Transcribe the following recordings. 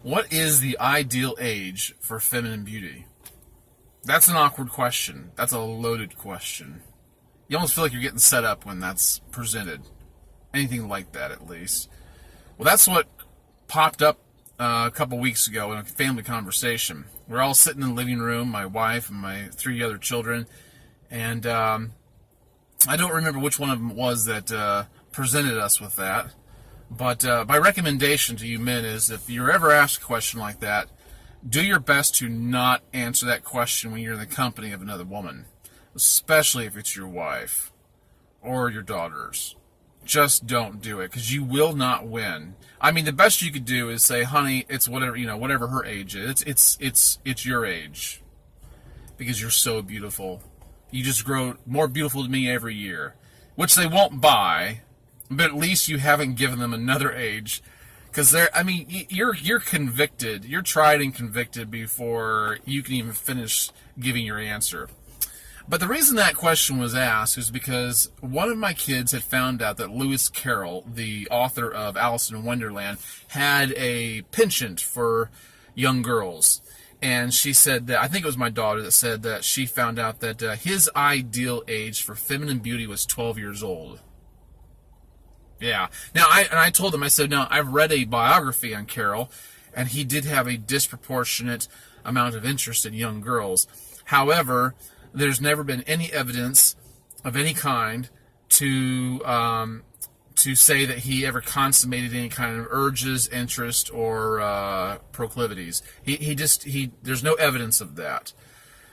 What is the ideal age for feminine beauty? That's an awkward question. That's a loaded question. You almost feel like you're getting set up when that's presented. Anything like that, at least. Well, that's what popped up a couple weeks ago in a family conversation. We're all sitting in the living room, my wife and my 3 other children, and I don't remember which one of them was that presented us with that. But my recommendation to you men is, if you're ever asked a question like that, do your best to not answer that question when you're in the company of another woman, especially if it's your wife or your daughters. Just don't do it, because you will not win. I mean, the best you could do is say, honey, it's whatever, whatever her age is. It's your age, because you're so beautiful. You just grow more beautiful to me every year, which they won't buy, but at least you haven't given them another age. Because you're convicted. You're tried and convicted before you can even finish giving your answer. But the reason that question was asked is because one of my kids had found out that Lewis Carroll, the author of Alice in Wonderland, had a penchant for young girls. And she said that, I think it was my daughter that said that she found out that his ideal age for feminine beauty was 12 years old. Yeah. Now, I told him, I said, now, I've read a biography on Carroll, and he did have a disproportionate amount of interest in young girls. However, there's never been any evidence of any kind to say that he ever consummated any kind of urges, interest, or proclivities. There's no evidence of that.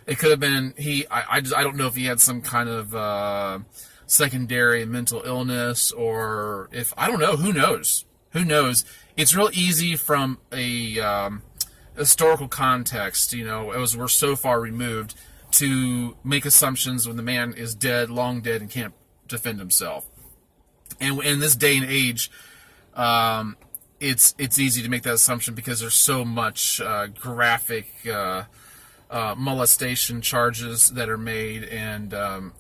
It could have been I don't know if he had some kind of secondary mental illness, or if, I don't know, who knows? It's real easy from a historical context, as we're so far removed, to make assumptions when the man is dead, long dead, and can't defend himself. And in this day and age, it's easy to make that assumption because there's so much graphic molestation charges that are made and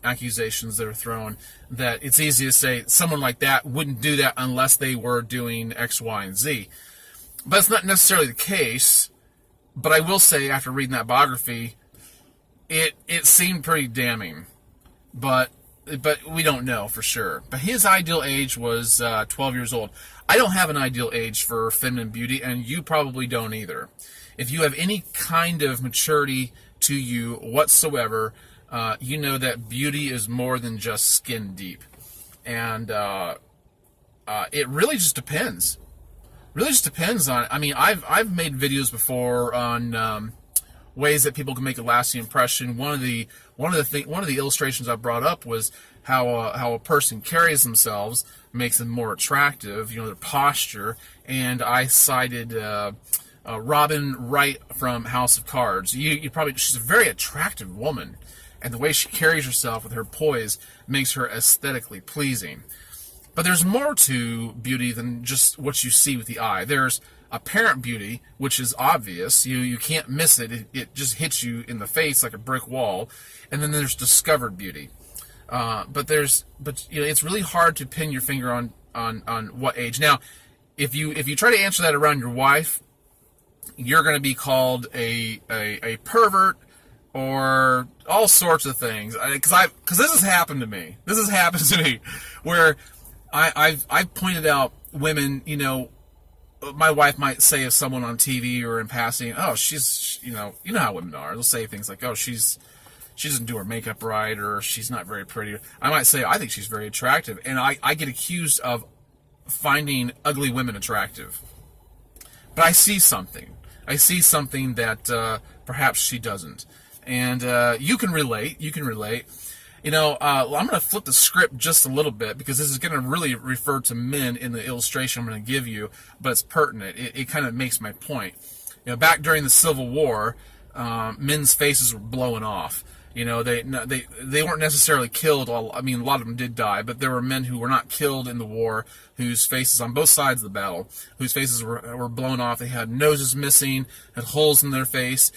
accusations that are thrown, that it's easy to say someone like that wouldn't do that unless they were doing X, Y, and Z. But it's not necessarily the case. But I will say, after reading that biography, it seemed pretty damning. But we don't know for sure. But his ideal age was 12 years old. I don't have an ideal age for feminine beauty, and you probably don't either. If you have any kind of maturity to you whatsoever, you know that beauty is more than just skin deep. And it really just depends. Really just depends on, I've made videos before on ways that people can make a lasting impression. One of the illustrations I brought up was how a person carries themselves makes them more attractive, their posture. And I cited Robin Wright from House of Cards. She's a very attractive woman, and the way she carries herself with her poise makes her aesthetically pleasing. But there's more to beauty than just what you see with the eye. There's apparent beauty, which is obvious. You can't miss it. It just hits you in the face like a brick wall. And then there's discovered beauty. But it's really hard to pin your finger on what age. Now, if you try to answer that around your wife, you're going to be called a pervert or all sorts of things. Because this has happened to me. Where I've pointed out women, my wife might say of someone on TV or in passing, oh, she's, you know how women are. They'll say things like, oh, she doesn't do her makeup right, or she's not very pretty. I might say, I think she's very attractive. And I get accused of finding ugly women attractive. But I see something. That perhaps she doesn't. And you can relate. I'm going to flip the script just a little bit, because this is going to really refer to men in the illustration I'm going to give you, but it's pertinent. It kind of makes my point. Back during the Civil War, men's faces were blowing off. They weren't necessarily killed. A lot of them did die, but there were men who were not killed in the war, whose faces on both sides of the battle, whose faces were blown off. They had noses missing, had holes in their face.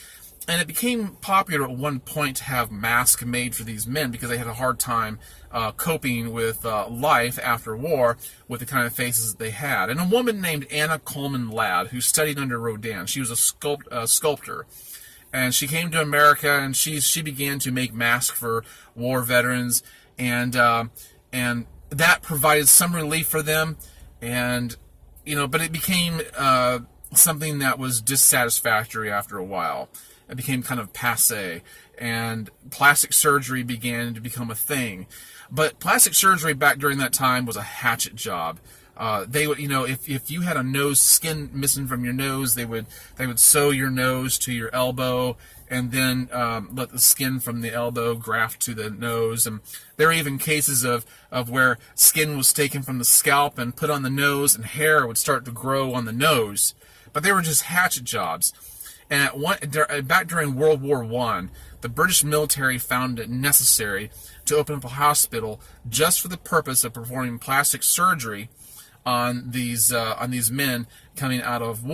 And it became popular at one point to have masks made for these men because they had a hard time coping with life after war with the kind of faces that they had. And a woman named Anna Coleman Ladd, who studied under Rodin, she was a sculptor. And she came to America, and she began to make masks for war veterans, and that provided some relief for them. And but it became something that was dissatisfactory after a while. It became kind of passé, and plastic surgery began to become a thing. But plastic surgery back during that time was a hatchet job. They would, if you had a nose, skin missing from your nose, they would sew your nose to your elbow, and then let the skin from the elbow graft to the nose. And there were even cases of where skin was taken from the scalp and put on the nose, and hair would start to grow on the nose. But they were just hatchet jobs. And back during World War I, the British military found it necessary to open up a hospital just for the purpose of performing plastic surgery on these men coming out of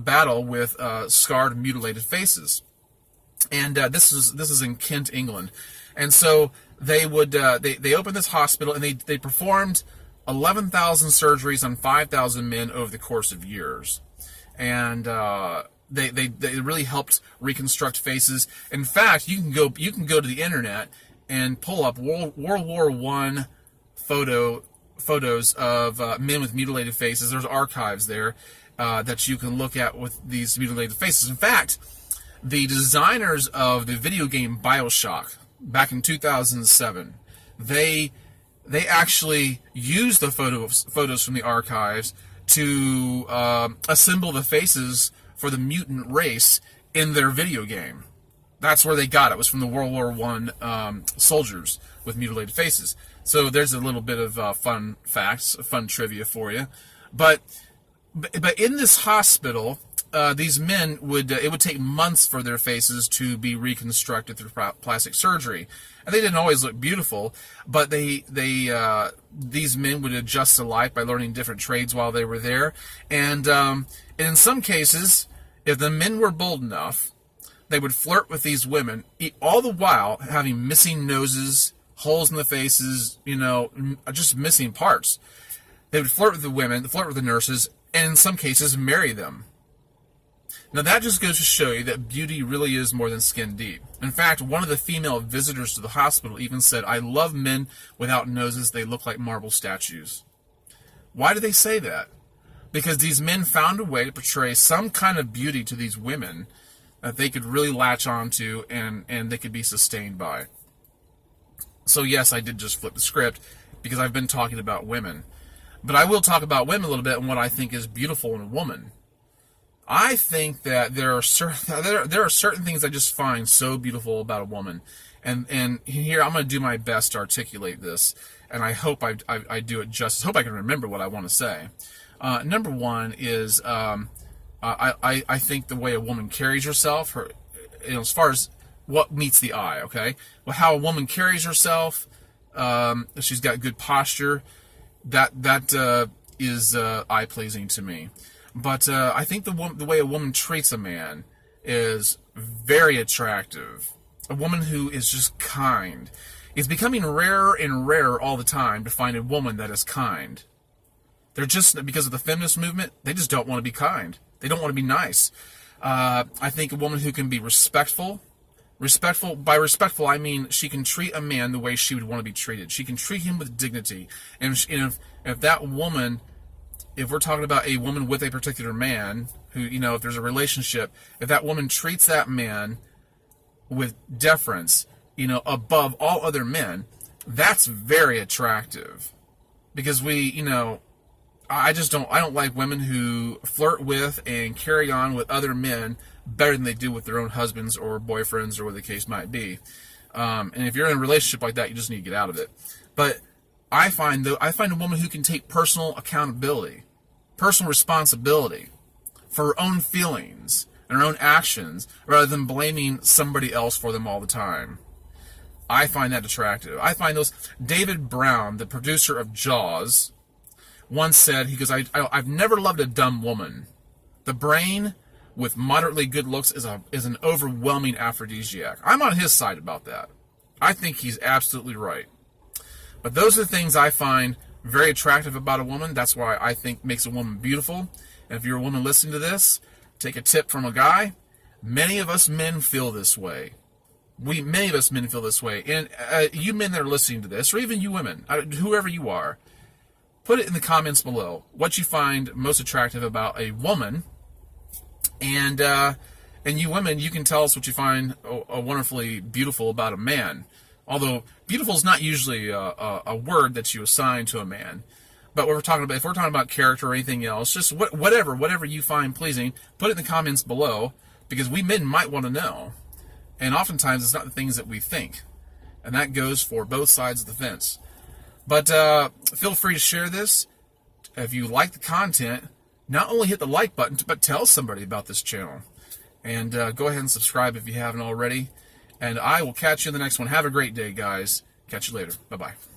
battle with scarred, mutilated faces. And this is in Kent, England. And so they opened this hospital, and they performed 11,000 surgeries on 5,000 men over the course of years. And they really helped reconstruct faces. In fact, you can go to the internet and pull up World War I photos of men with mutilated faces. There's archives there that you can look at with these mutilated faces. In fact, the designers of the video game Bioshock back in 2007, they actually used the photos from the archives to assemble the faces for the mutant race in their video game. That's where they got it. It was from the World War I soldiers with mutilated faces. So there's a little bit of fun facts, fun trivia for you. But in this hospital, these men it would take months for their faces to be reconstructed through plastic surgery. And they didn't always look beautiful, but these men would adjust to life by learning different trades while they were there. And in some cases, if the men were bold enough, they would flirt with these women, all the while having missing noses, holes in the faces, just missing parts. They would flirt with the women, flirt with the nurses, and in some cases marry them. Now that just goes to show you that beauty really is more than skin deep. In fact, one of the female visitors to the hospital even said, "I love men without noses. They look like marble statues." Why do they say that? Because these men found a way to portray some kind of beauty to these women that they could really latch onto and they could be sustained by. So yes, I did just flip the script because I've been talking about women. But I will talk about women a little bit and what I think is beautiful in a woman. I think that there are certain things I just find so beautiful about a woman. And here I'm going to do my best to articulate this, and I hope I do it justice. I hope I can remember what I want to say. Number one is I think the way a woman carries herself, as far as what meets the eye, okay? Well, how a woman carries herself, if she's got good posture, that is eye-pleasing to me. But I think the way a woman treats a man is very attractive. A woman who is just kind. It's becoming rarer and rarer all the time to find a woman that is kind. They're just, because of the feminist movement, they just don't want to be kind. They don't want to be nice. I think a woman who can be respectful. By respectful, I mean she can treat a man the way she would want to be treated. She can treat him with dignity. And if that woman, if we're talking about a woman with a particular man, who, if there's a relationship, if that woman treats that man with deference, above all other men, that's very attractive. Because I don't like women who flirt with and carry on with other men better than they do with their own husbands or boyfriends or what the case might be. And if you're in a relationship like that, you just need to get out of it. But I find a woman who can take personal accountability, personal responsibility for her own feelings and her own actions, rather than blaming somebody else for them all the time. I find that attractive. I find those. David Brown, the producer of Jaws, once said, he goes, I've never loved a dumb woman. The brain with moderately good looks is an overwhelming aphrodisiac. I'm on his side about that. I think he's absolutely right. But those are the things I find very attractive about a woman. That's why I think makes a woman beautiful. And if you're a woman listening to this, take a tip from a guy. Many of us men feel this way. Many of us men feel this way. And you men that are listening to this, or even you women, whoever you are, put it in the comments below what you find most attractive about a woman. And you women, you can tell us what you find wonderfully beautiful about a man. Although beautiful is not usually a word that you assign to a man. But what we're talking about, if we're talking about character or anything else, just whatever you find pleasing, put it in the comments below, because we men might want to know. And oftentimes it's not the things that we think. And that goes for both sides of the fence. But feel free to share this. If you like the content, not only hit the like button, but tell somebody about this channel. And go ahead and subscribe if you haven't already. And I will catch you in the next one. Have a great day, guys. Catch you later. Bye-bye.